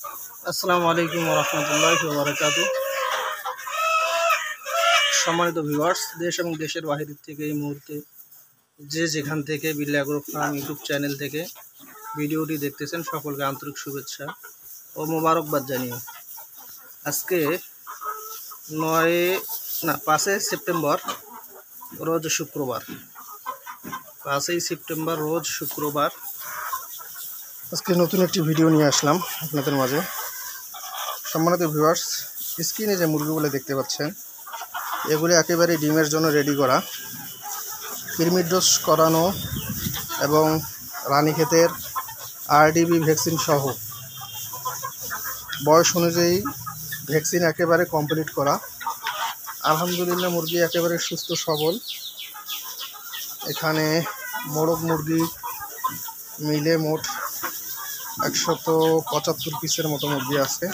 আসসালামু আলাইকুম ওয়া রাহমাতুল্লাহি ওয়া বারাকাতুহু। সম্মানিত ভিউয়ার্স, দেশ এবং দেশের বাইরে থেকে এই মুহূর্তে যে যেখান থেকে বিল্লাহ এগ্রো ফার্ম ইউটিউব চ্যানেল থেকে ভিডিওটি দেখতেছেন, সকলকে আন্তরিক শুভেচ্ছা ও মোবারকবাদ জানিয়ে আজকে 5 সেপ্টেম্বর রোজ শুক্রবার 5 সেপ্টেম্বর রোজ শুক্রবার আজকে নতুন একটি ভিডিও নিয়ে আসলাম আপনাদের মাঝে। সম্মানিত ভিউয়ার্স, স্ক্রিনে যে মুরগিগুলো দেখতে পাচ্ছেন, এগুলি একেবারে ডিমের জন্য রেডি করা, কৃমির ডোজ করানো এবং রানীক্ষেতের আরডিবি ভ্যাকসিন সহ বয়স অনুযায়ী ভ্যাকসিন একেবারে কমপ্লিট করা। আলহামদুলিল্লাহ, মুরগি একেবারে সুস্থ সবল। এখানে মোরগ মুরগি মিলে মোট 175 পিসের মতো মুরগি আছে।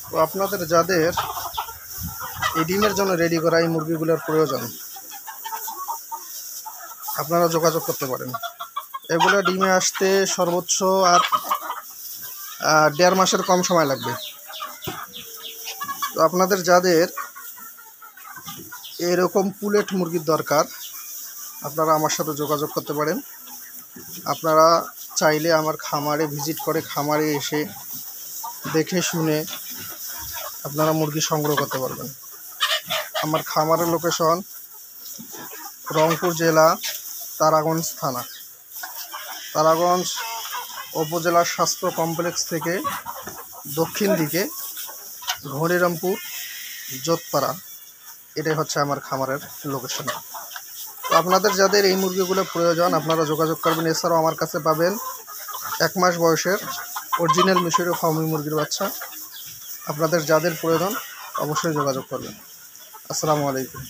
তো আপনাদের যাদের এই ডিমের জন্য রেডি করা এই মুরগিগুলোর প্রয়োজন, আপনারা যোগাযোগ করতে পারেন। এগুলো ডিমে আসতে সর্বোচ্চ আর 1.5 মাসের কম সময় লাগবে। তো আপনাদের যাদের এরকম পুলেট মুরগির দরকার, আপনারা আমার সাথে যোগাযোগ করতে পারেন। আপনারা চাইলে আমার খামারে ভিজিট করে খামারে এসে দেখে শুনে আপনারা মুরগি সংগ্রহ করতে পারবেন। আমার খামারের লোকেশন রংপুর জেলা, তারাগঞ্জ থানা, তারাগঞ্জ উপজেলা স্বাস্থ্য কমপ্লেক্স থেকে দক্ষিণ দিকে ঘড়িরামপুর যোধপাড়া, এটাই হচ্ছে আমার খামারের লোকেশন। তো আপনাদের যাদের এই মুরগিগুলো প্রয়োজন, আপনারা যোগাযোগ করবেন। এছাড়াও আমার কাছে পাবেন 1 মাস বয়সের অরিজিনাল মিশরীয় ফার্মি মুরগির বাচ্চা। আপনাদের যাদের প্রয়োজন অবশ্যই যোগাযোগ করবেন। আসসালামু আলাইকুম।